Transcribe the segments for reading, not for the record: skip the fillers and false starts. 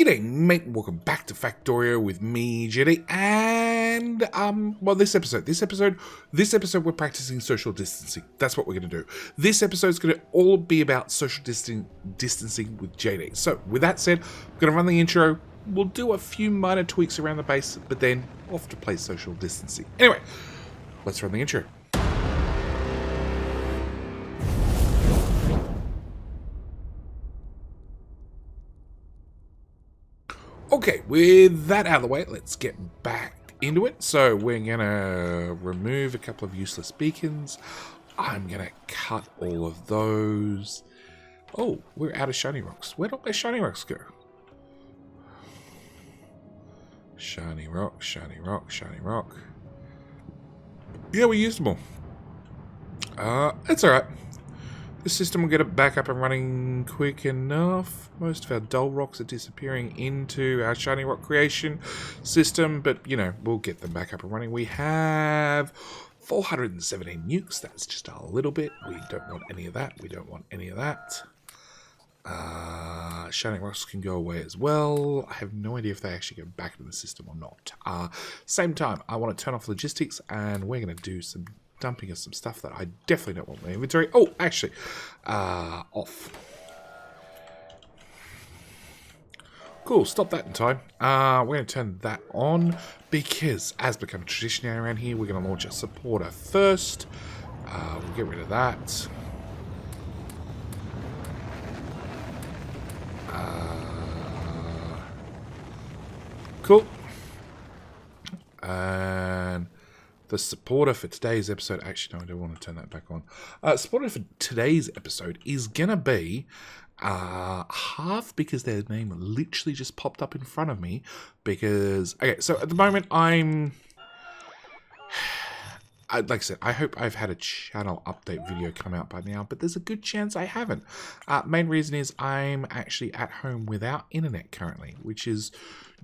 G'day mate, welcome back to Factorio with me, JD, and well, this episode we're practicing social distancing. That's what we're going to do. This episode is going to all be about social distancing with JD. So with that said, I'm going to run the intro. We'll do a few minor tweaks around the base, but then off to play social distancing. Anyway, let's run the intro. Okay, with that out of the way, let's get back into it. So we're going to remove a couple of useless beacons. I'm going to cut all of those. Oh, we're out of shiny rocks. Where did my shiny rocks go? Shiny rock, shiny rock, shiny rock. Yeah, we used them all. It's alright. The system will get it back up and running quick enough. Most of our dull rocks are disappearing into our shiny rock creation system, but, you know, we'll get them back up and running. We have 417 nukes. That's just a little bit. We don't want any of that. We don't want any of that. Shiny rocks can go away as well. I have no idea if they actually go back into the system or not. Same time, I want to turn off logistics, and we're going to do some dumping of some stuff that I definitely don't want in my inventory. Oh, actually, off. Cool, stop that in time. We're going to turn that on because, as become tradition around here, we're going to launch a supporter first. We'll get rid of that. Cool. And the supporter for today's episode, actually, no, I don't want to turn that back on. Supporter for today's episode is going to be half because their name literally just popped up in front of me. Because, okay, so at the moment like I said, I hope I've had a channel update video come out by now, but there's a good chance I haven't. Main reason is I'm actually at home without internet currently, which is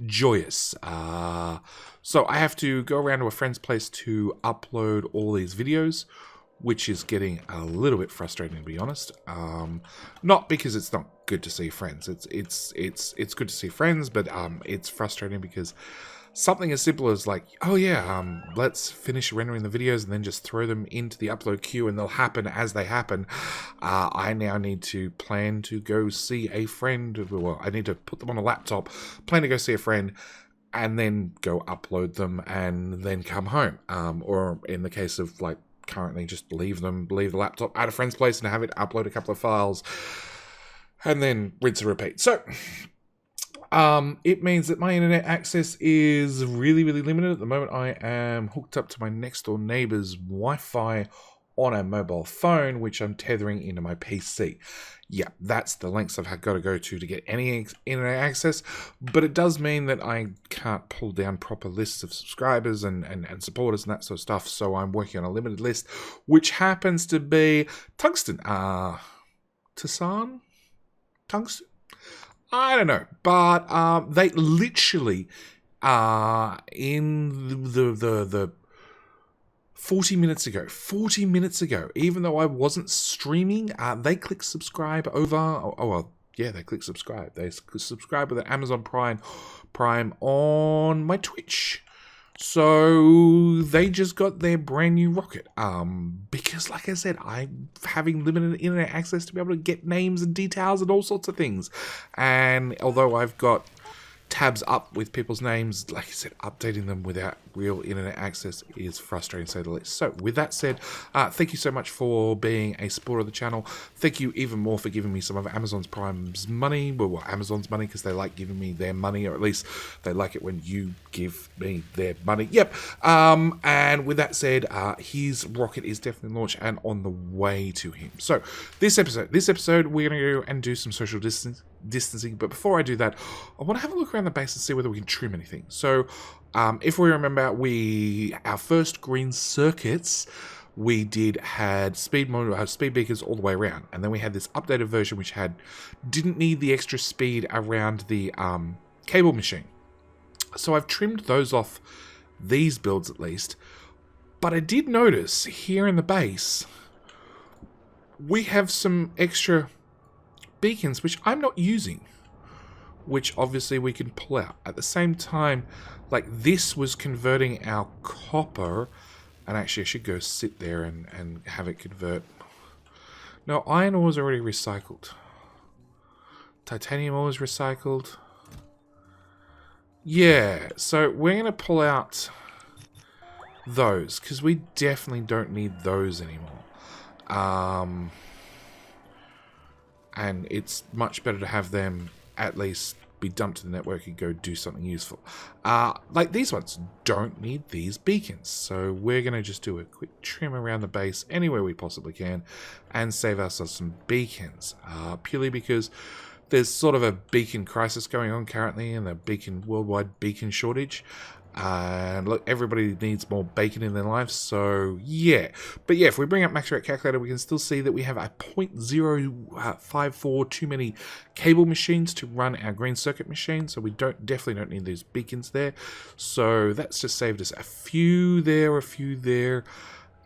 joyous. So I have to go around to a friend's place to upload all these videos, which is getting a little bit frustrating, to be honest. Not because it's not good to see friends. It's good to see friends, but it's frustrating because something as simple as like, oh yeah, let's finish rendering the videos and then just throw them into the upload queue and they'll happen as they happen. I now need to plan to go see a friend. Well, I need to put them on a laptop, plan to go see a friend, and then go upload them and then come home. Or in the case of like currently, just leave the laptop at a friend's place and have it upload a couple of files and then rinse and repeat. So it means that my internet access is really, really limited. At the moment, I am hooked up to my next door neighbor's Wi-Fi on a mobile phone, which I'm tethering into my PC. Yeah, that's the lengths I've got to go to get any internet access, but it does mean that I can't pull down proper lists of subscribers and supporters and that sort of stuff, so I'm working on a limited list, which happens to be Tungsten. Tungsten? I don't know, but they literally in the 40 minutes ago, even though I wasn't streaming, they clicked subscribe over. Oh well, yeah, they clicked subscribe. They subscribe with an Amazon Prime on my Twitch. So they just got their brand new rocket. Because like I said, I'm having limited internet access to be able to get names and details and all sorts of things. And although I've got tabs up with people's names, like I said, updating them without real internet access is frustrating, to say the least. So with that said, thank you so much for being a supporter of the channel. Thank you even more for giving me some of Amazon's Prime's money. Well, Amazon's money, because they like giving me their money, or at least they like it when you give me their money. Yep. And with that said, his rocket is definitely launched and on the way to him. So this episode, we're going to go and do some social distancing, but before I do that, I want to have a look around the base and see whether we can trim anything. So if we remember, our first green circuits we had speed beacons all the way around, and then we had this updated version which didn't need the extra speed around the cable machine. So I've trimmed those off these builds at least, but I did notice here in the base we have some extra beacons which I'm not using, which obviously we can pull out. At the same time, like this was converting our copper, and actually I should go sit there and have it convert. No, iron ore is already recycled. Titanium ore is recycled. Yeah, so we're going to pull out those, because we definitely don't need those anymore. And it's much better to have them at least be dumped to the network and go do something useful. Like these ones don't need these beacons, so we're going to just do a quick trim around the base anywhere we possibly can and save ourselves some beacons, purely because there's sort of a beacon crisis going on currently, and a worldwide beacon shortage. And look, everybody needs more bacon in their lives, so yeah. But yeah, if we bring up max rate calculator, we can still see that we have a 0.054 too many cable machines to run our green circuit machine, so we definitely don't need those beacons there. So that's just saved us a few there, a few there.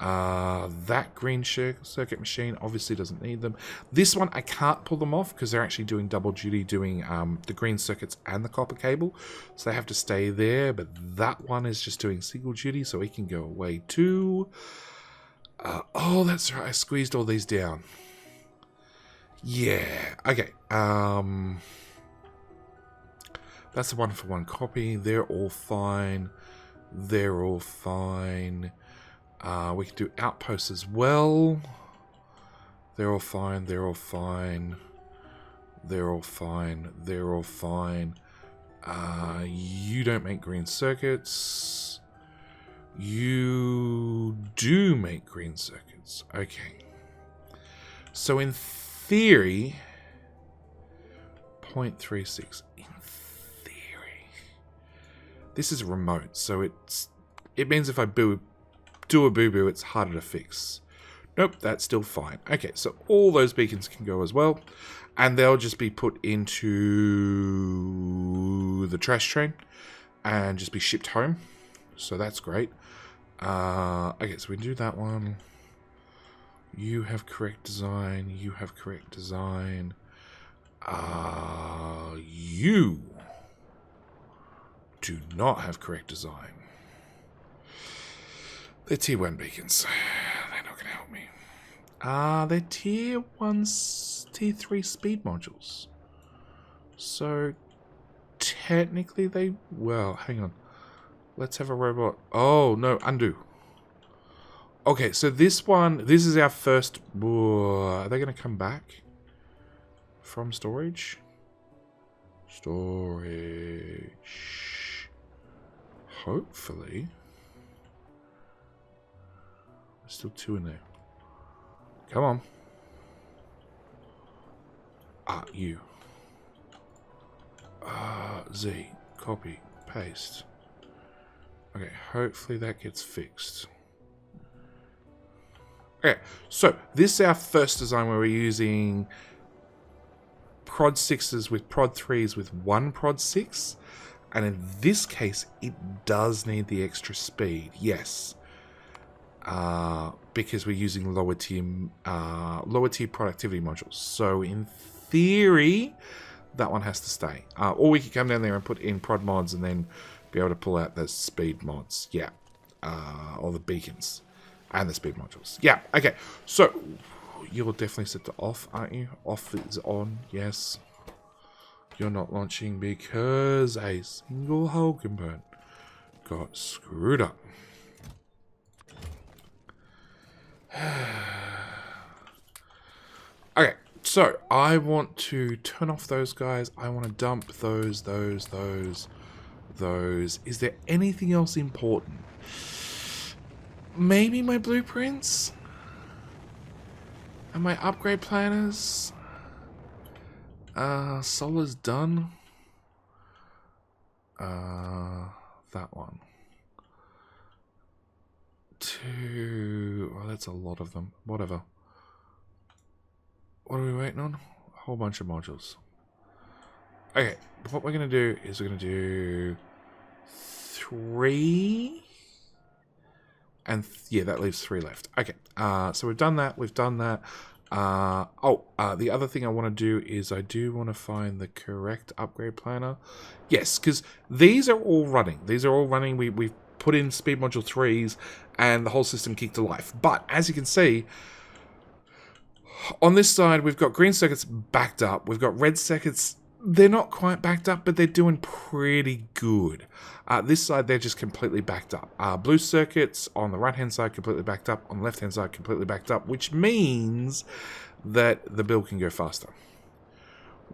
That green circuit machine obviously doesn't need them. This one I can't pull them off because they're actually doing double duty, doing the green circuits and the copper cable, so they have to stay there. But that one is just doing single duty, so we can go away too. Oh, that's right, I squeezed all these down. Yeah, okay. That's a 1-for-1 copy. They're all fine. They're all fine. We can do outposts as well. They're all fine. They're all fine. They're all fine. They're all fine. You don't make green circuits. You do make green circuits. Okay. So in theory, 0.36. In theory, this is remote, so it means if I do a boo-boo, it's harder to fix. Nope, that's still fine. Okay, so all those beacons can go as well, and they'll just be put into the trash train and just be shipped home. So that's great. Okay, so we can do that one. You have correct design. You have correct design. You do not have correct design. They're tier 1 beacons. They're not going to help me. They're tier 1, tier 3 speed modules. So, technically they... Well, hang on. Let's have a robot. Oh, no, undo. Okay, so this is our first... Are they going to come back from storage? Storage. Hopefully. There's still 2 in there. Come on. You. Z. Copy. Paste. Okay, hopefully that gets fixed. Okay, so this is our first design where we're using prod 6s with prod 3s with 1 prod 6. And in this case, it does need the extra speed. Yes. Because we're using lower tier productivity modules. So in theory, that one has to stay. Or we could come down there and put in prod mods and then be able to pull out the speed mods. Yeah. Or the beacons and the speed modules. Yeah. Okay. So you're definitely set to off, aren't you? Off is on. Yes. You're not launching because a single hull component got screwed up. Okay, so I want to turn off those guys. I want to dump those. Is there anything else important? Maybe my blueprints? And my upgrade planners? Solar's done. That one. 2. Oh, that's a lot of them. Whatever. What are we waiting on? A whole bunch of modules. Okay, what we're going to do is we're going to do 3. And yeah, that leaves 3 left. Okay, so we've done that. The other thing I want to do is I do want to find the correct upgrade planner. Yes, because these are all running. We've put in speed module 3s and the whole system kicked to life. But as you can see, on this side, we've got green circuits backed up. We've got red circuits. They're not quite backed up, but they're doing pretty good. This side, they're just completely backed up. Blue circuits on the right-hand side, completely backed up. On the left-hand side, completely backed up, which means that the build can go faster.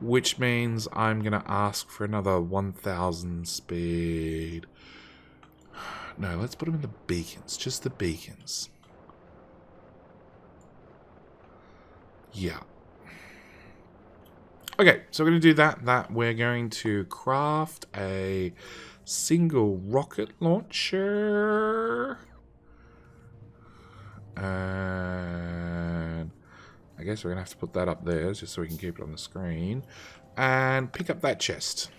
Which means I'm going to ask for another 1,000 speed. No, let's put them in the beacons. Just the beacons. Yeah. Okay, so we're going to do that. We're going to craft a single rocket launcher. And I guess we're going to have to put that up there just so we can keep it on the screen. And pick up that chest.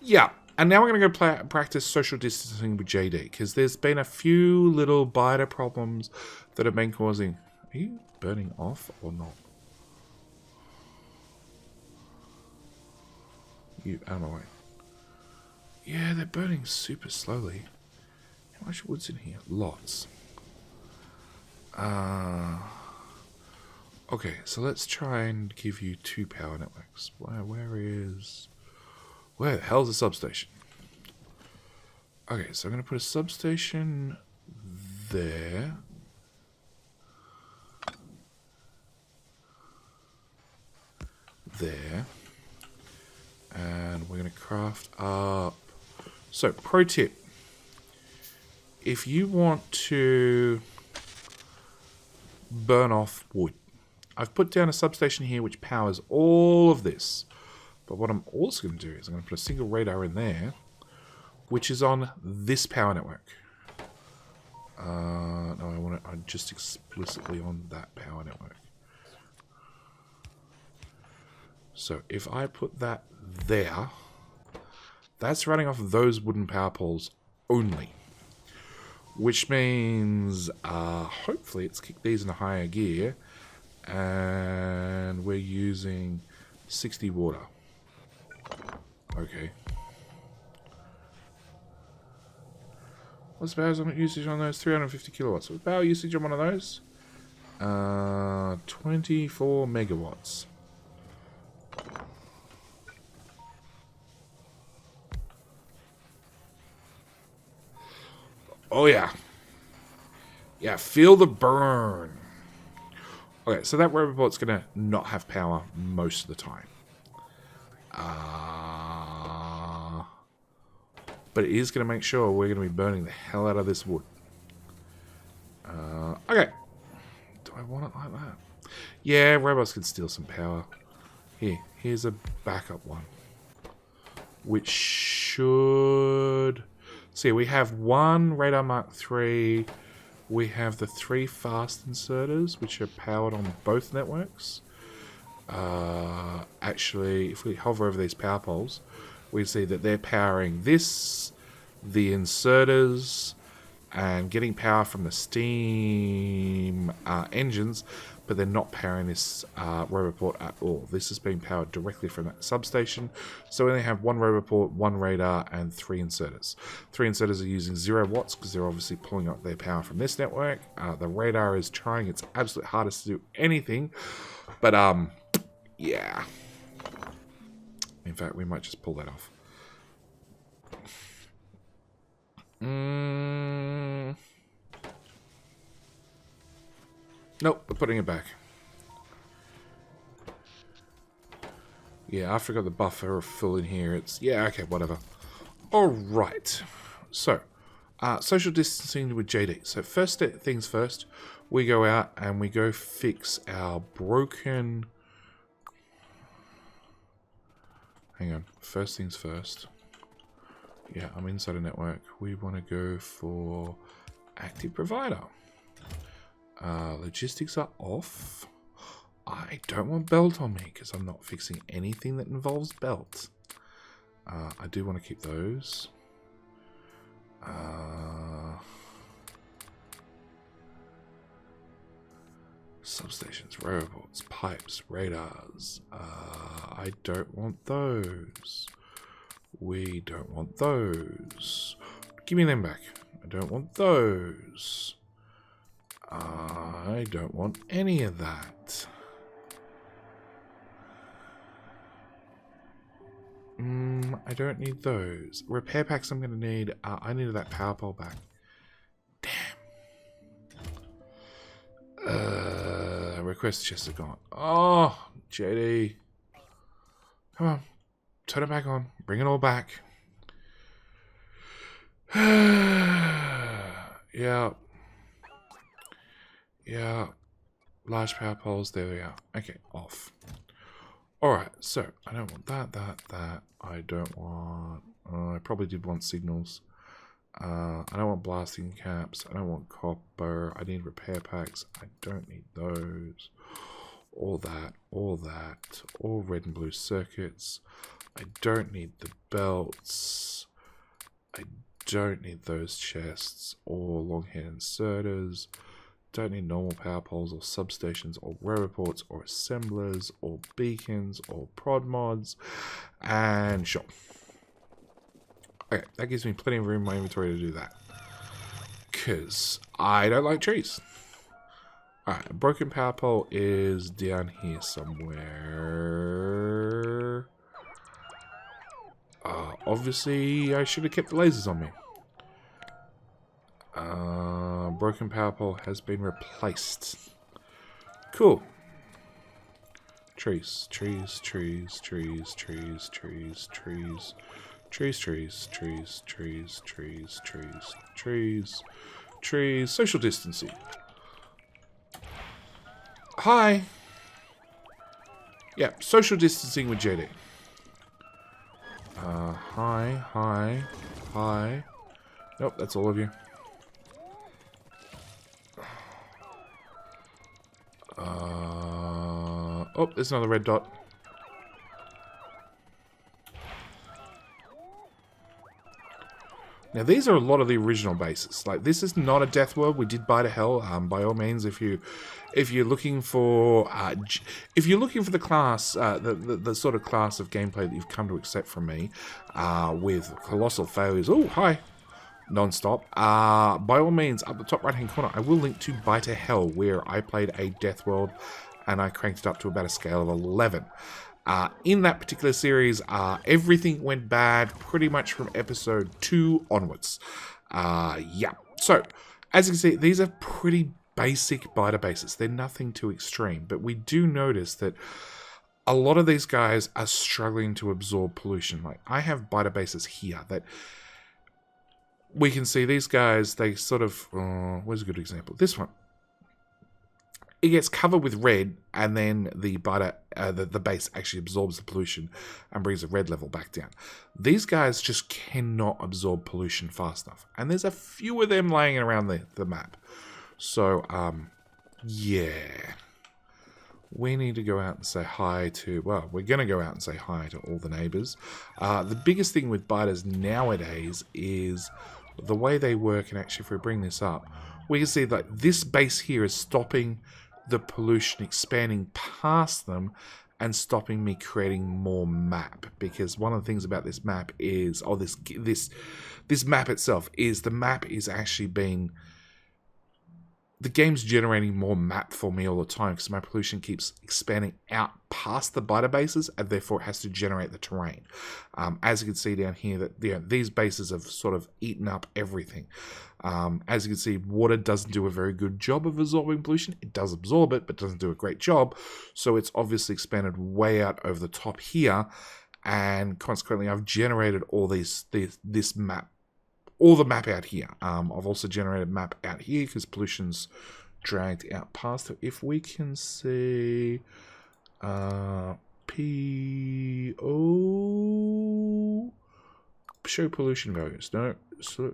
Yeah, and now we're going to go practice social distancing with JD. Because there's been a few little biter problems that have been causing... Are you burning off or not? You out of my way. Yeah, they're burning super slowly. How much wood's in here? Lots. Okay, so let's try and give you 2 power networks. Where the hell's the substation? Okay, so I'm going to put a substation there. There. And we're going to craft up. So, pro tip. If you want to burn off wood, I've put down a substation here which powers all of this. But what I'm also going to do is I'm going to put a single radar in there, which is on this power network. No, I want it just explicitly on that power network. So if I put that there, that's running off of those wooden power poles only. Which means, hopefully it's kicked these in a higher gear. And we're using 60 water. Okay. What's the power usage on those? 350 kilowatts. What's the power usage on one of those? 24 megawatts. Oh yeah. Yeah, feel the burn. Okay, so that robot's going to not have power most of the time. But it is going to make sure we're going to be burning the hell out of this wood. Okay. Do I want it like that? Yeah, robots can steal some power. Here's a backup one. Which should... See, we have one Radar Mark III. We have the 3 fast inserters, which are powered on both networks. Actually, if we hover over these power poles, we see that they're powering this, the inserters, and getting power from the steam engines, but they're not powering this roboport at all. This is being powered directly from that substation. So we only have 1 roboport, 1 radar, and 3 inserters. 3 inserters are using 0 watts because they're obviously pulling up their power from this network. The radar is trying its absolute hardest to do anything, but yeah. In fact, we might just pull that off. Nope, we're putting it back. Yeah, I forgot the buffer full in here. It's, yeah, okay, whatever. Alright. So, social distancing with JD. So first things first, we go out and we go fix our broken... Hang on, first things first. Yeah, I'm inside a network. We want to go for active provider. Logistics are off. I don't want belt on me because I'm not fixing anything that involves belt. I do want to keep those. Substations, robots, pipes, radars. I don't want those. We don't want those. Give me them back. I don't want those. I don't want any of that. I don't need those. Repair packs I'm going to need. I needed that power pole back. Damn. Request chests are gone. Oh, JD. Come on. Turn it back on. Bring it all back. Yeah. Yeah. Large power poles. There we are. Okay, off. Alright, so I don't want that. I don't want... I probably did want signals. I don't want blasting caps. I don't want copper. I need repair packs. I don't need those. All that. All red and blue circuits. I don't need the belts. I don't need those chests or long-head inserters. Don't need normal power poles or substations or roboports or assemblers or beacons or prod mods. And sure. Okay, that gives me plenty of room in my inventory to do that. Because I don't like trees. Alright, a broken power pole is down here somewhere. Obviously, I should have kept the lasers on me. Broken power pole has been replaced. Cool. Trees. Social distancing. Hi. Yeah, social distancing with JD. Hi. Nope, that's all of you. Oh, there's another red dot. Now, these are a lot of the original bases. Like, this is not a death world. We did buy to hell. By all means, if you're looking for the class, the sort of class of gameplay that you've come to accept from me, with colossal failures. Oh, hi. Non-stop. By all means, up the top right-hand corner, I will link to Buy to Hell, where I played a death world and I cranked it up to about a scale of 11. In that particular series, everything went bad pretty much from episode 2 onwards. Yeah. So, as you can see, these are pretty basic biter bases. They're nothing too extreme, but we do notice that a lot of these guys are struggling to absorb pollution. Like, I have biter bases here that we can see these guys, they sort of... where's a good example? This one. It gets covered with red, and then the biter, the base actually absorbs the pollution and brings the red level back down. These guys just cannot absorb pollution fast enough. And there's a few of them laying around the map. So, yeah. We need to go out and say hi to... Well, we're going to go out and say hi to all the neighbors. The biggest thing with biters nowadays is the way they work. And actually, if we bring this up, we can see that this base here is stopping the pollution expanding past them and stopping me creating more map. Because one of the things about this map is... Oh, this map itself is... The map is actually being... The game's generating more map for me all the time because my pollution keeps expanding out past the biter bases, and therefore it has to generate the terrain. As you can see down here, that these bases have sort of eaten up everything. As you can see, water doesn't do a very good job of absorbing pollution. It does absorb it, but doesn't do a great job. So it's obviously expanded way out over the top here, and consequently, I've generated all this map. All the map out here. I've also generated map out here because pollution's dragged out past it. If we can see P-O... Show pollution values. No,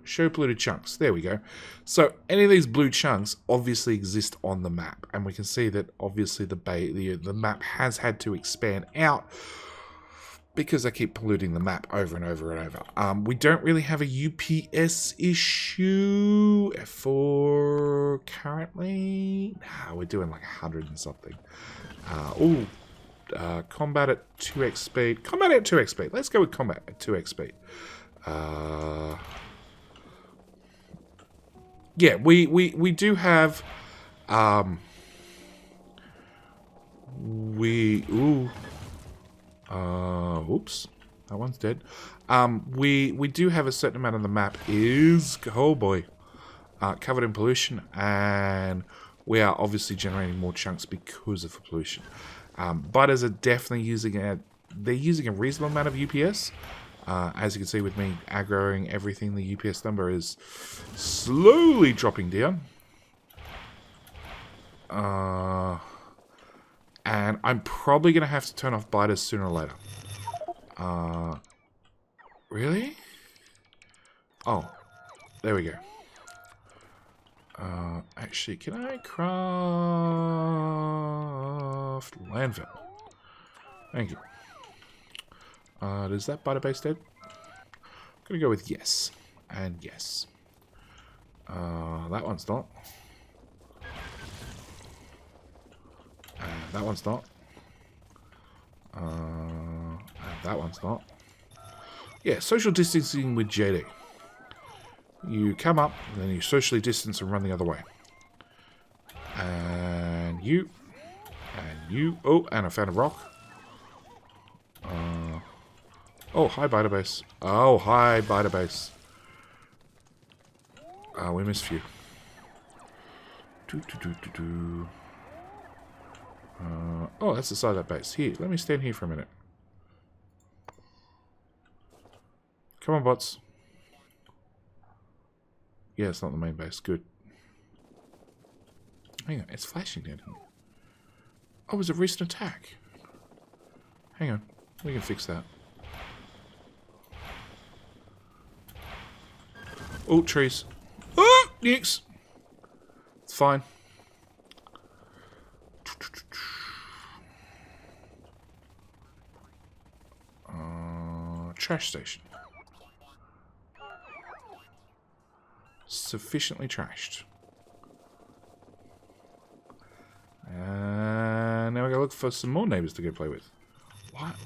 show polluted chunks. There we go. So any of these blue chunks obviously exist on the map. And we can see that obviously the map has had to expand out because I keep polluting the map over and over and over. We don't really have a UPS issue for currently. Nah, we're doing like 100 and something. Combat at 2x speed. Combat at 2x speed. Let's go with combat at 2x speed. Yeah, we do have. Oops, that one's dead. We do have a certain amount of the map is, oh boy, covered in pollution, and we are obviously generating more chunks because of the pollution. Butters are definitely using they're using a reasonable amount of UPS. As you can see with me aggroing everything, the UPS number is slowly dropping down. And I'm probably going to have to turn off biters sooner or later. Really? Oh, there we go. Actually, can I craft landfill? Thank you. Is that biter base dead? I'm going to go with yes. And yes. That one's not. And that one's not. And that one's not. Yeah, social distancing with JD. You come up, and then you socially distance and run the other way. And you. And you. Oh, and I found a rock. Oh, hi, biter base. Oh, hi, biter base. We missed a few. Oh, that's the side of that base. Here, let me stand here for a minute. Come on, bots. Yeah, it's not the main base. Good. Hang on, it's flashing down here. Oh, it was a recent attack. Hang on, we can fix that. Oh, trees. Oh, nix. It's fine. Trash station. Sufficiently trashed. And now we gotta look for some more neighbors to go play with.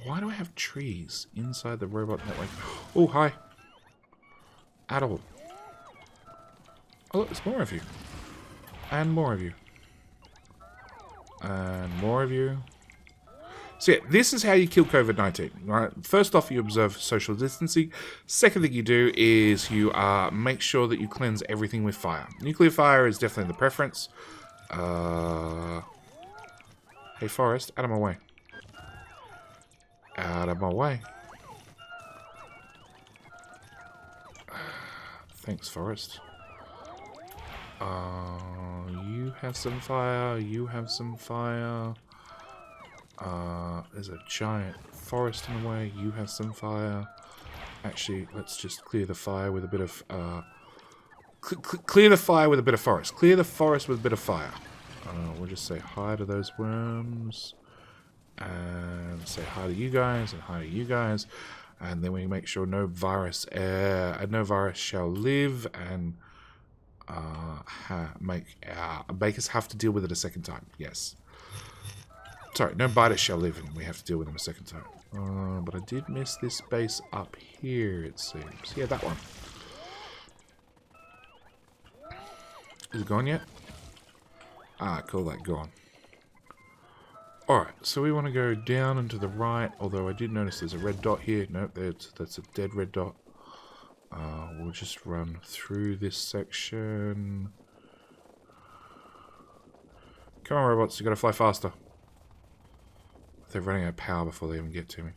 Why do I have trees inside the robot network? Oh, hi. Adult. Oh, look, there's more of you. And more of you. And more of you. So yeah, this is how you kill COVID-19. Right? First off, you observe social distancing. Second thing you do is you make sure that you cleanse everything with fire. Nuclear fire is definitely the preference. Hey, Forest, out of my way. Out of my way. Thanks, Forest. You have some fire. You have some fire. There's a giant forest in the way. You have some fire. Actually, let's just clear the fire with a bit of clear the fire with a bit of forest. Clear the forest with a bit of fire. We'll just say hi to those worms, and say hi to you guys, and hi to you guys, and then we make sure no virus shall live, and make us have to deal with it a second time. Yes. Sorry, no biters shall live, and we have to deal with them a second time. But I did miss this base up here, it seems. Yeah, that one. Is it gone yet? Ah, cool, that gone. Alright, so we want to go down and to the right, although I did notice there's a red dot here. Nope, that's a dead red dot. We'll just run through this section. Come on, robots, you gotta fly faster. They're running out of power before they even get to me.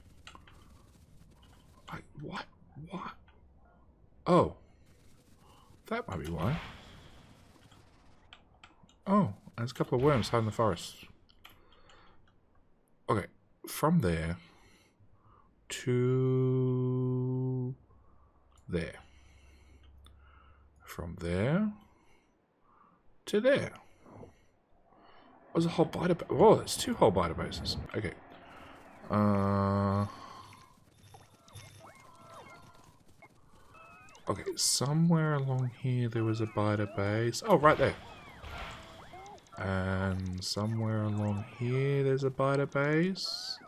Like, what? What? Oh. That might be why. Oh, there's a couple of worms hiding in the forest. Okay, from there to there. From there to there. There's a whole biter base. Whoa, there's two whole biter bases. Okay. Okay, somewhere along here there was a biter base. Oh, right there. And somewhere along here there's a biter base.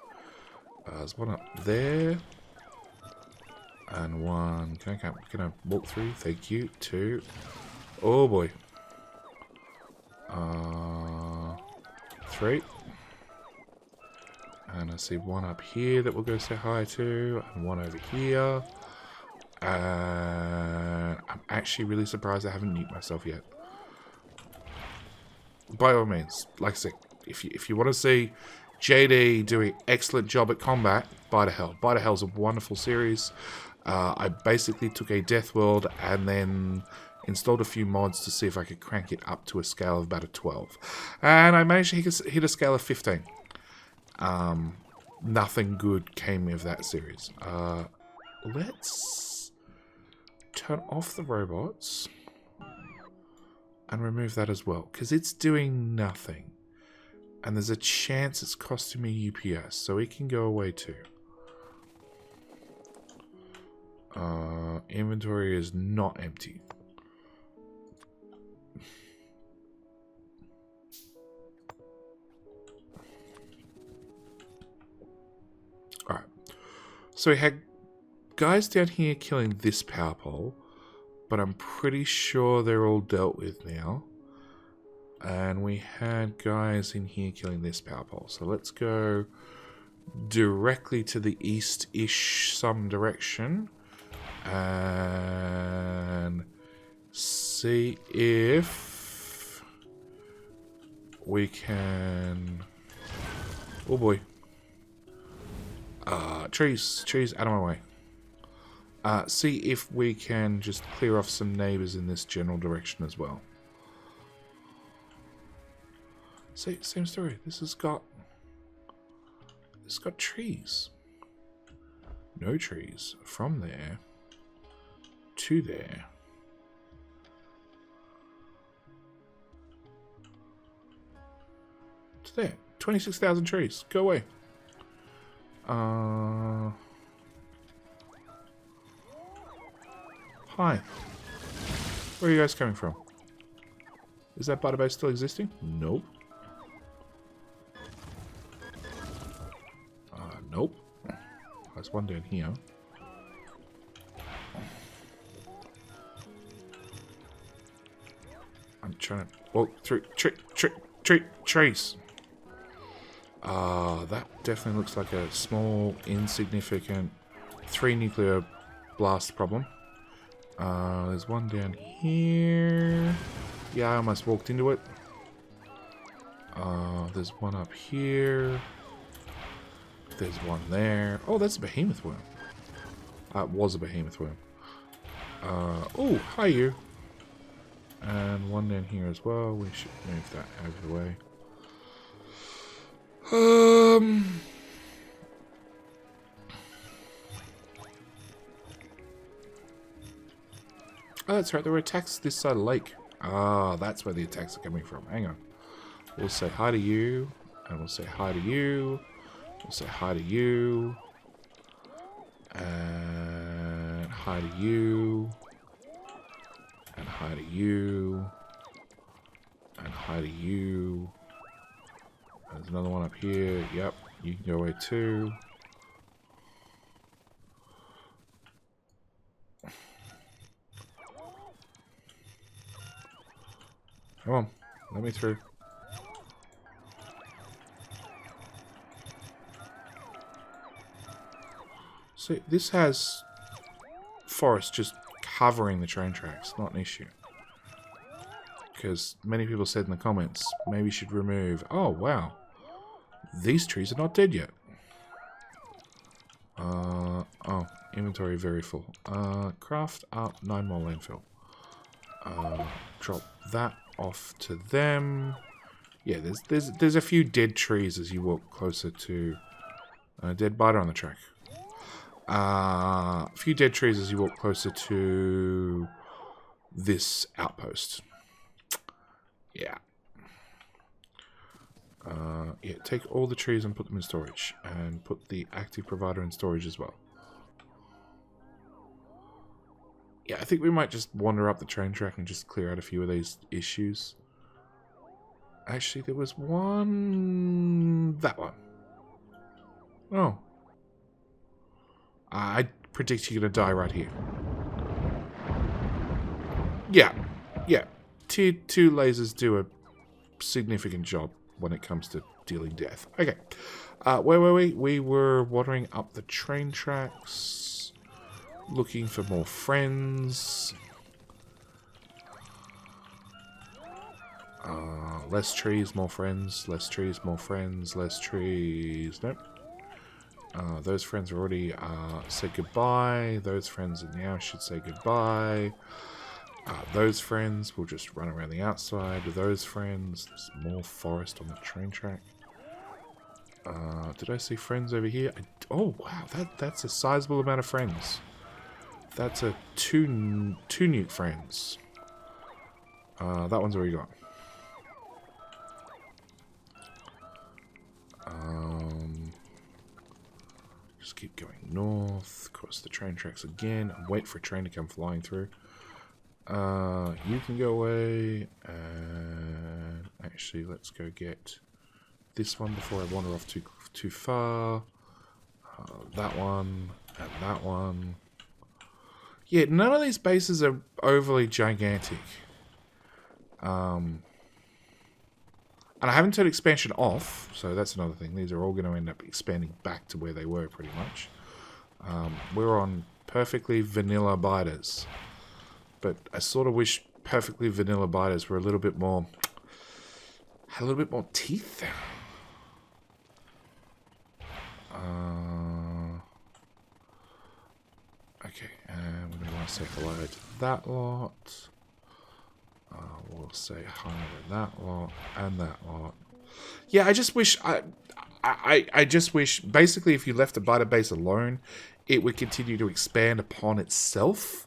There's one up there. And one. Can I walk through? Thank you. Two. Oh boy. Three. And I see one up here that we'll go say hi to. And one over here. I'm actually really surprised I haven't nuked myself yet. By all means, like I said, if you want to see JD doing excellent job at combat, Bite of Hell. Bite of Hell's a wonderful series. I basically took a Death World and then installed a few mods to see if I could crank it up to a scale of about a 12. And I managed to hit a scale of 15. Nothing good came of that series. Let's turn off the robots and remove that as well, because it's doing nothing. And there's a chance it's costing me UPS, so it can go away too. Inventory is not empty. Alright. So we had guys down here killing this power pole, but I'm pretty sure they're all dealt with now. And we had guys in here killing this power pole. So let's go directly to the east-ish some direction and see if we can... Oh boy. Trees out of my way. See if we can just clear off some neighbors in this general direction as well. See, same story. This has got trees. No trees from there to there. To there. 26,000 trees. Go away. Hi. Where are you guys coming from? Is that biter base still existing? Nope. Nope. There's one down here. I'm trying to walk through trees. That definitely looks like a small, insignificant 3 nuclear blast problem. There's one down here. Yeah, I almost walked into it. There's one up here. There's one there. Oh, that's a behemoth worm. It was a behemoth worm. Oh, hi you. And one down here as well. We should move that out of the way. Oh, that's right. There were attacks this side of the lake. Ah, that's where the attacks are coming from. Hang on. We'll say hi to you. And we'll say hi to you. We'll say hi to you. And hi to you. And hi to you. And hi to you. There's another one up here. Yep, you can go away too. Come on, let me through. See, this has forest just covering the train tracks, not an issue. Because many people said in the comments, maybe you should remove... Oh, wow. These trees are not dead yet. Oh, inventory very full. Craft up 9 more landfill. Drop that off to them. Yeah, there's a few dead trees as you walk closer to a dead biter on the track. A few dead trees as you walk closer to this outpost. Yeah. Yeah, take all the trees and put them in storage. And put the active provider in storage as well. Yeah, I think we might just wander up the train track and just clear out a few of these issues. Actually, there was one... That one. Oh. I predict you're going to die right here. Yeah. Yeah. Tier 2 lasers do a significant job when it comes to dealing death. Okay. Where were we? We were wandering up the train tracks, looking for more friends. Less trees, more friends. Less trees, more friends. Less trees. Nope. Those friends already said goodbye. Those friends now should say goodbye. Those friends will just run around the outside. Those friends, there's more forest on the train track. Did I see friends over here? Oh wow, that's a sizable amount of friends. That's a two nuke friends. That one's already gone. Just keep going north, cross the train tracks again, and wait for a train to come flying through. You can go away, and actually let's go get this one before I wander off too far. That one, and that one. Yeah, none of these bases are overly gigantic. And I haven't turned expansion off, so that's another thing. These are all going to end up expanding back to where they were, pretty much. We're on perfectly vanilla biters. But I sort of wish perfectly vanilla biters were a little bit more... had a little bit more teeth. Okay, and we're going to want to say hello to that lot. We'll say hi to that lot and that lot. Yeah, I just wish... I just wish, basically, if you left the biter base alone, it would continue to expand upon itself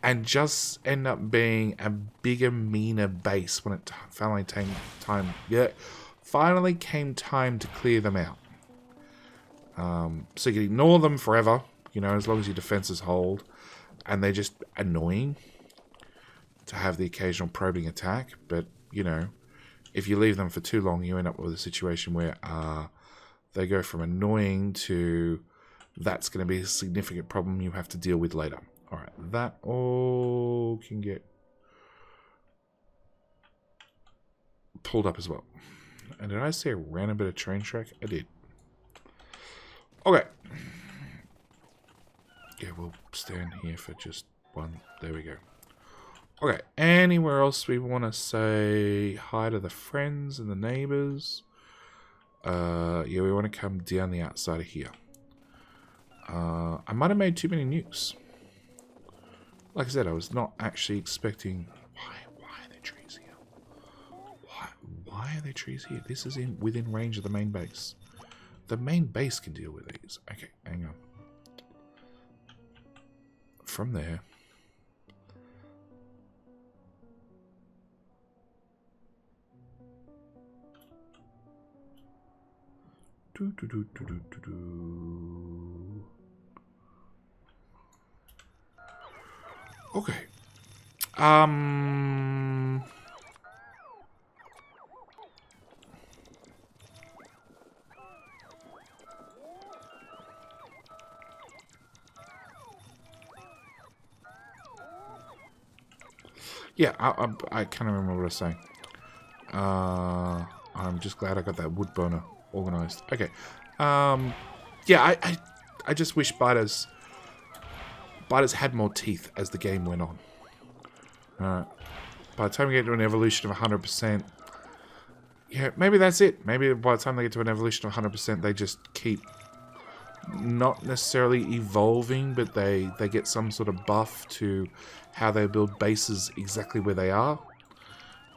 and just end up being a bigger, meaner base when it finally came time. Yeah, finally came time to clear them out. So you can ignore them forever, you know, as long as your defenses hold, and they're just annoying to have the occasional probing attack. But you know, if you leave them for too long, you end up with a situation where they go from annoying to that's going to be a significant problem you have to deal with later. Alright, that all can get pulled up as well. And did I say a random bit of train track? I did. Okay. Yeah, we'll stand here for just one. There we go. Okay, anywhere else we want to say hi to the friends and the neighbors? Yeah, we want to come down the outside of here. I might have made too many nukes. Like I said, I was not actually expecting... Why are there trees here? Why are there trees here? This is within range of the main base. The main base can deal with these. Okay, hang on. From there... Okay. Yeah, I can't remember what I was saying. I'm just glad I got that wood burner organized. Okay. Yeah, I just wish biters had more teeth as the game went on. By the time we get to an evolution of 100%, yeah, maybe that's it. Maybe by the time they get to an evolution of 100%, they just keep not necessarily evolving, but they get some sort of buff to how they build bases exactly where they are.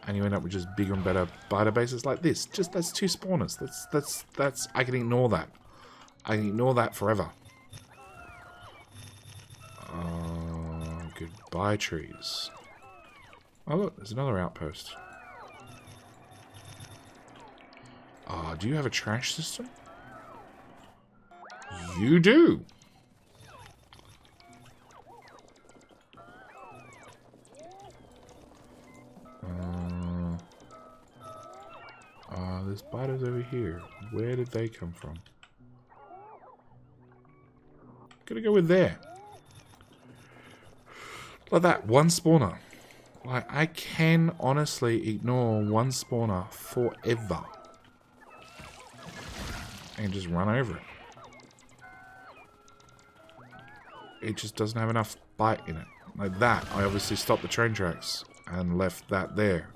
And you end up with just bigger and better biter bases like this. Just that's 2 spawners. That's I can ignore that. I can ignore that forever. Goodbye trees. Oh look, there's another outpost. Do you have a trash system? You do. spiders over here. Where did they come from? Gonna go with there. Like that, one spawner. Like, I can honestly ignore one spawner forever. And just run over it. It just doesn't have enough bite in it. Like that, I obviously stopped the train tracks and left that there.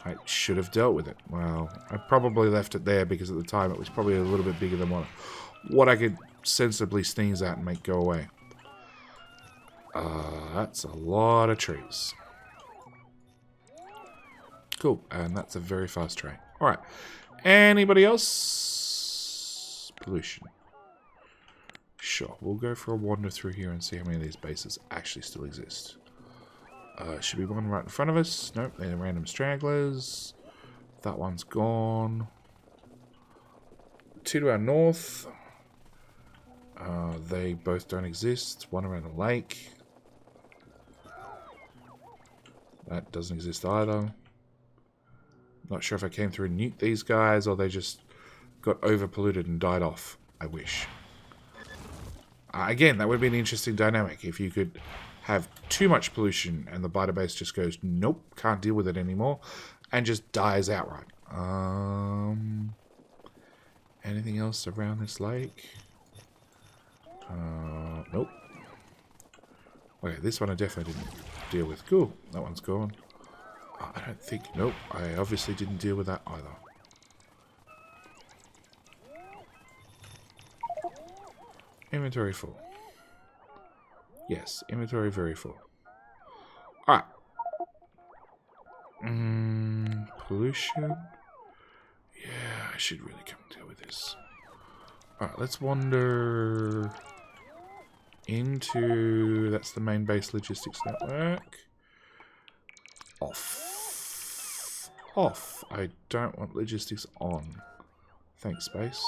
I should have dealt with it. Well, I probably left it there because at the time it was probably a little bit bigger than what I could sensibly sneeze at and make go away. That's a lot of trees. Cool, and that's a very fast train. Alright, anybody else? Pollution. Sure, we'll go for a wander through here and see how many of these bases actually still exist. Should be one right in front of us. Nope, they're random stragglers. That one's gone. 2 to our north. They both don't exist. One around the lake. That doesn't exist either. Not sure if I came through and nuked these guys or they just got over polluted and died off. I wish. Again, that would be an interesting dynamic if you could have too much pollution and the biter base just goes, nope, can't deal with it anymore, and just dies outright. Anything else around this lake? Nope. Okay, this one I definitely didn't deal with. Cool, that one's gone. I don't think, nope, I obviously didn't deal with that either. Inventory full. Yes, inventory very full. Alright. Pollution. Yeah, I should really come and deal with this. Alright, let's wander into... That's the main base logistics network. Off. Off. I don't want logistics on. Thanks, space.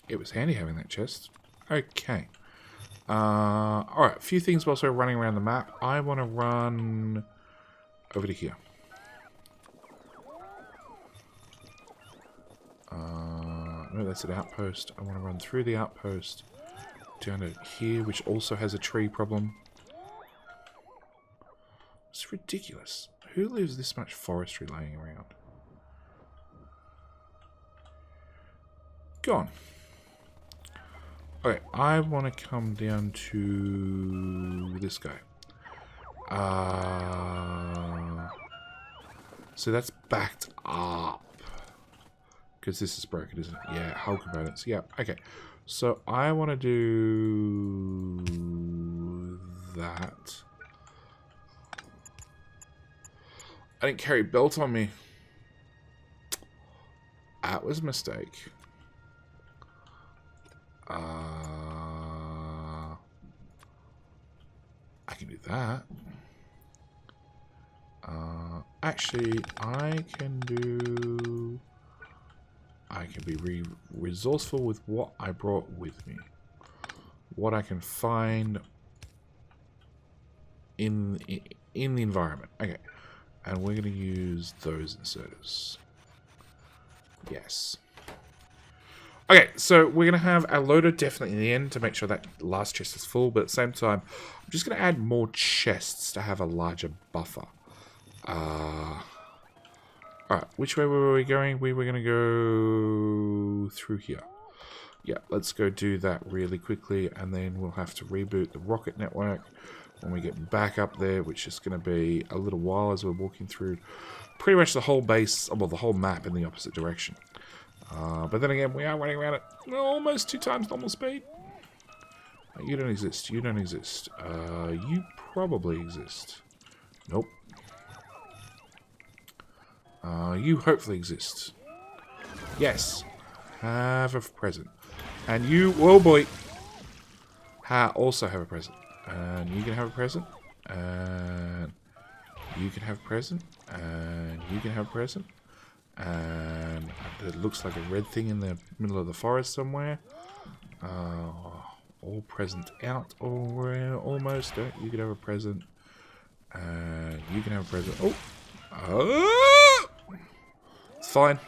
It was handy having that chest. Okay. Alright, a few things whilst we're running around the map. I want to run over to here. No, that's an outpost. I want to run through the outpost down to here, which also has a tree problem. It's ridiculous. Who leaves this much forestry laying around? Gone. Okay, I want to come down to this guy. So that's backed up. Because this is broken, isn't it? Yeah, hull components. Yeah, okay. So I want to do that. I didn't carry belt on me. That was a mistake. I can do that. Actually, I can be resourceful with what I brought with me. What I can find in the environment. Okay. And we're going to use those inserters. Yes. Okay, so we're going to have our loader definitely in the end to make sure that last chest is full. But at the same time, I'm just going to add more chests to have a larger buffer. Alright, which way were we going? We were going to go through here. Yeah, let's go do that really quickly. And then we'll have to reboot the rocket network when we get back up there, which is going to be a little while as we're walking through pretty much the whole base, well, the whole map in the opposite direction. But then again, we are running around at almost 2 times normal speed. You don't exist. You don't exist. You probably exist. Nope. You hopefully exist. Yes. Have a present. And you, oh boy, also have a present. And you can have a present. And you can have a present. And you can have a present. And it looks like a red thing in the middle of the forest somewhere. All present out. Almost. You can have a present. And you can have a present. Oh! It's fine.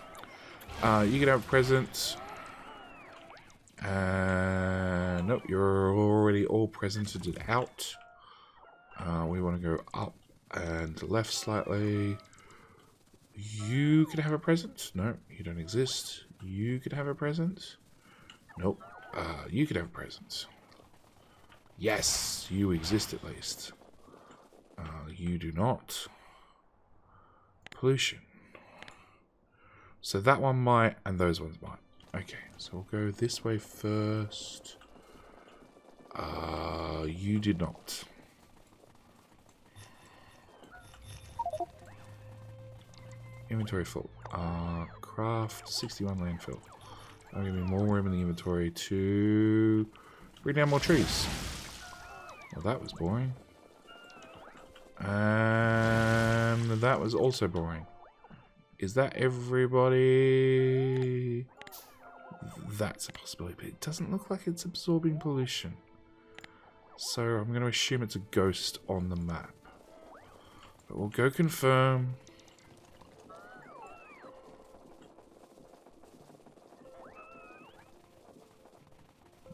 You can have a present. Nope, you're already all presented out. We want to go up and left slightly. You can have a present. No, you don't exist. You can have a present. Nope. You can have a present. Yes, you exist at least. You do not. Pollution. So that one might, and those ones might. Okay, so we'll go this way first. You did not. Inventory full. Craft 61 landfill. I'll give me more room in the inventory to bring down more trees. Well, that was boring. And that was also boring. Is that everybody? That's a possibility, but it doesn't look like it's absorbing pollution. So I'm going to assume it's a ghost on the map. But we'll go confirm.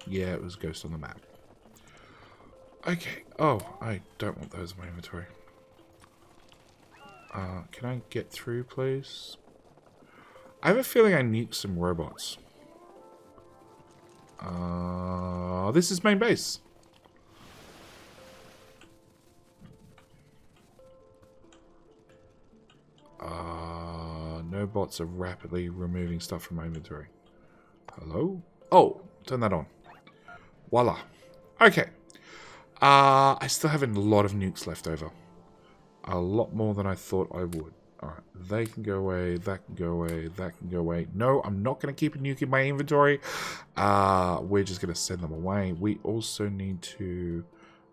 Yeah, it was a ghost on the map. Okay. Oh, I don't want those in my inventory. Can I get through, please? I have a feeling I nuked some robots. This is main base. No bots are rapidly removing stuff from my inventory. Hello? Oh, turn that on. Voila. Okay. I still have a lot of nukes left over. A lot more than I thought I would. Alright, they can go away, that can go away, that can go away. No, I'm not going to keep a nuke in my inventory. We're just going to send them away. We also need to...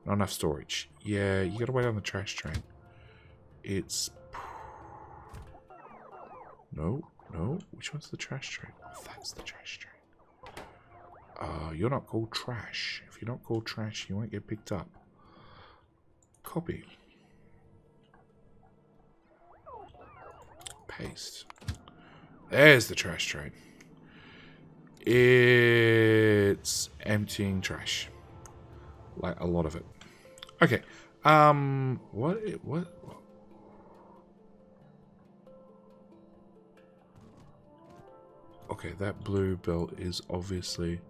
Not enough storage. Yeah, you got to wait on the trash train. It's... No, no. Which one's the trash train? Oh, that's the trash train. You're not called trash. If you're not called trash, you won't get picked up. Copy. Paste. There's the trash train. It's emptying trash. Like a lot of it. Okay. What? Okay, that blue belt is obviously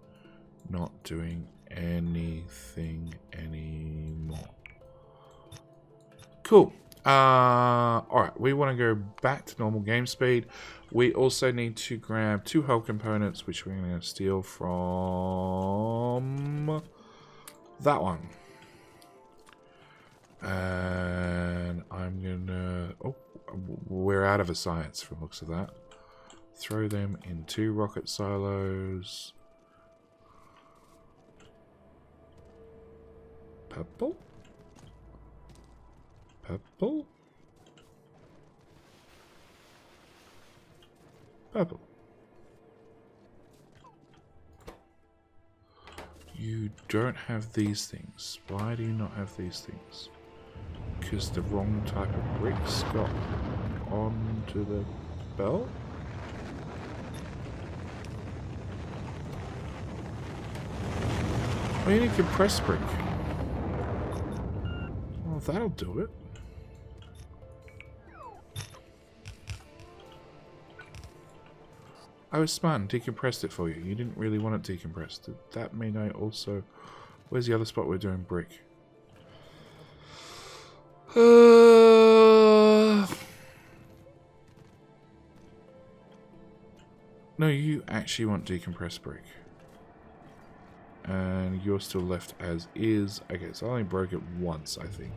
not doing anything anymore. Cool. Alright, we want to go back to normal game speed. We also need to grab 2 hull components, which we're going to steal from that one. And I'm going to... Oh, we're out of a science from the looks of that. Throw them in 2 rocket silos. Purple? Purple? Purple. You don't have these things. Why do you not have these things? Because the wrong type of bricks got onto the belt? Oh, you need compressed brick. Well, that'll do it. I was smart and decompressed it for you. You didn't really want it decompressed. Did that mean I also... Where's the other spot we're doing brick? No, you actually want decompressed brick. And you're still left as is. Okay, so I only broke it once, I think.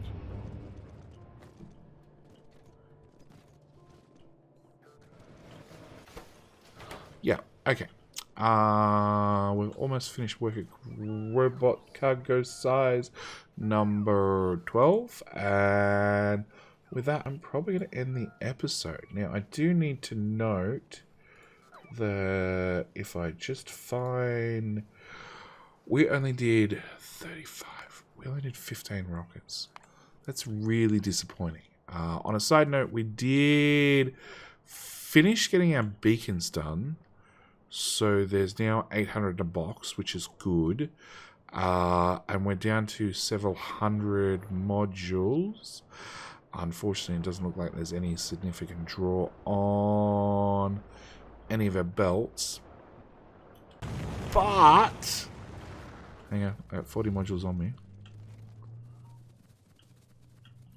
Yeah, okay. We've almost finished working robot cargo size number 12. And with that, I'm probably going to end the episode. Now, I do need to note that if I just find... We only did 35. We only did 15 rockets. That's really disappointing. On a side note, we did finish getting our beacons done. So there's now 800 in a box, which is good. And we're down to several hundred modules. Unfortunately, it doesn't look like there's any significant draw on any of our belts. But... hang on, I got 40 modules on me.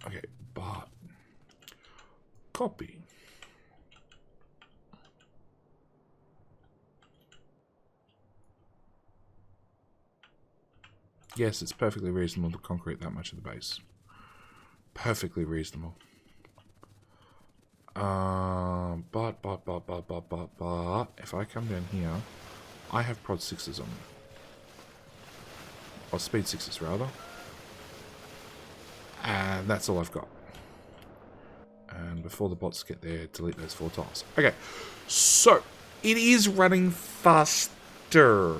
Okay, but... copy. Yes, it's perfectly reasonable to concrete that much of the base. Perfectly reasonable. But, if I come down here, I have prod 6s on me. Or speed 6s, rather. And that's all I've got. And before the bots get there, delete those 4 tiles. Okay, so, it is running faster.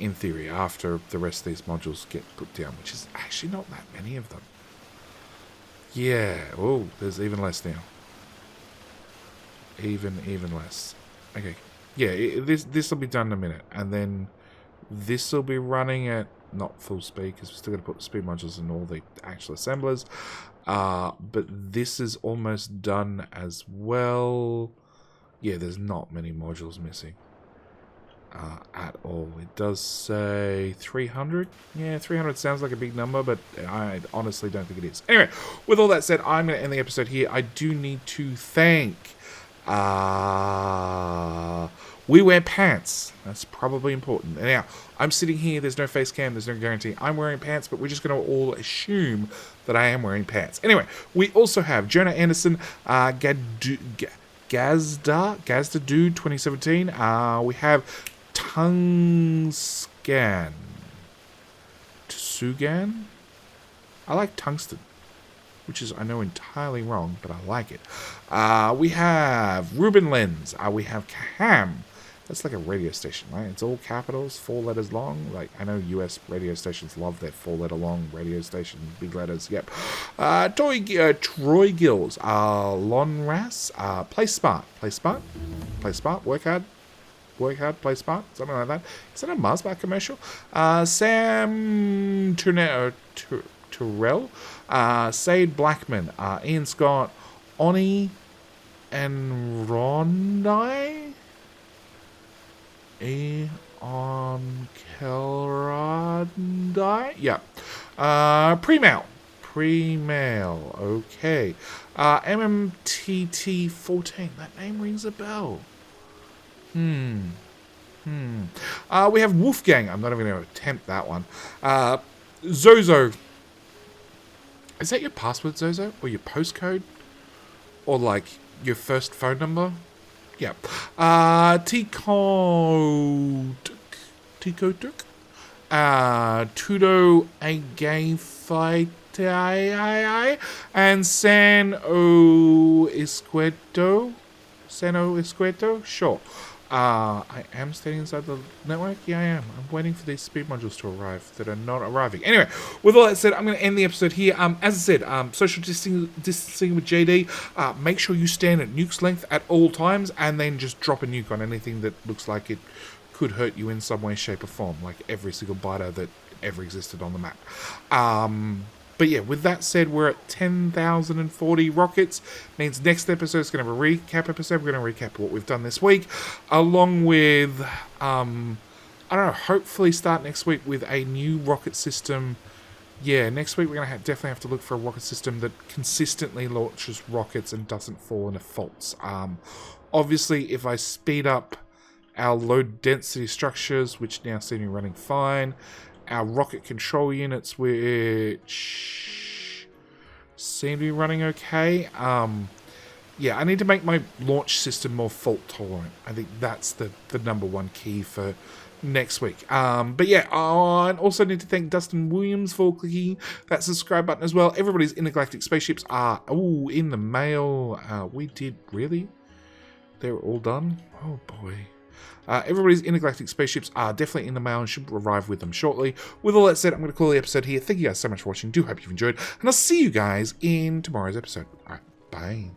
In theory, after the rest of these modules get put down, which is actually not that many of them. Yeah, oh, there's even less now. Even less. Okay, yeah, this will be done in a minute, and then this will be running at not full speed because we're still going to put the speed modules in all the actual assemblers. But this is almost done as well. Yeah, there's not many modules missing. At all. It does say 300. Yeah, 300 sounds like a big number, but I honestly don't think it is. Anyway, with all that said, I'm going to end the episode here. I do need to thank We Wear Pants. That's probably important. Now, I'm sitting here, there's no face cam, there's no guarantee I'm wearing pants, but we're just going to all assume that I am wearing pants. Anyway, we also have Jonah Anderson, Gazda Dude 2017. We have Tungsugan. I like tungsten, which is, I know, entirely wrong, but I like it. We have Ruben Lens. We have Cam. That's like a radio station, right? It's all capitals, 4 letters long. Like, I know US radio stations love their 4-letter long radio station, big letters. Yep. Troy Gills. Lon Rass. Play smart. Work hard, play smart, something like that. Is that a Mars bar commercial? Sam Terrell, Sade Blackman, Ian Scott, Oni and Rondi, Eon Kelrandi, yeah. Pre-mail, okay. MMTT14, that name rings a bell. We have Wolfgang. I'm not even going to attempt that one. Zozo. Is that your password, Zozo? Or your postcode? Or, like, your first phone number? Yeah. Tico Tuk. Tudo Agay Fight. And Sano Escueto? Sure. I am staying inside the network? Yeah, I am. I'm waiting for these speed modules to arrive that are not arriving. Anyway, with all that said, I'm going to end the episode here. As I said, social distancing with JD. Make sure you stand at nuke's length at all times, and then just drop a nuke on anything that looks like it could hurt you in some way, shape, or form. Like every single biter that ever existed on the map. But yeah, with that said, we're at 10,040 rockets. Means next episode is going to have a recap episode. We're going to recap what we've done this week, along with, I don't know, hopefully start next week with a new rocket system. Yeah, next week we're going to definitely have to look for a rocket system that consistently launches rockets and doesn't fall into faults. Obviously, if I speed up our low density structures, which now seem to be running fine, our rocket control units, which seem to be running okay. Yeah, I need to make my launch system more fault tolerant. I think that's the number one key for next week. But yeah, I also need to thank Dustin Williams for clicking that subscribe button as well. Everybody's intergalactic spaceships are in the mail. We did really? They're all done? Oh boy. Everybody's intergalactic spaceships are definitely in the mail and should arrive with them shortly. With all that said, I'm going to call the episode here. Thank you guys so much for watching. Do hope you've enjoyed, and I'll see you guys in tomorrow's episode. All right, bye.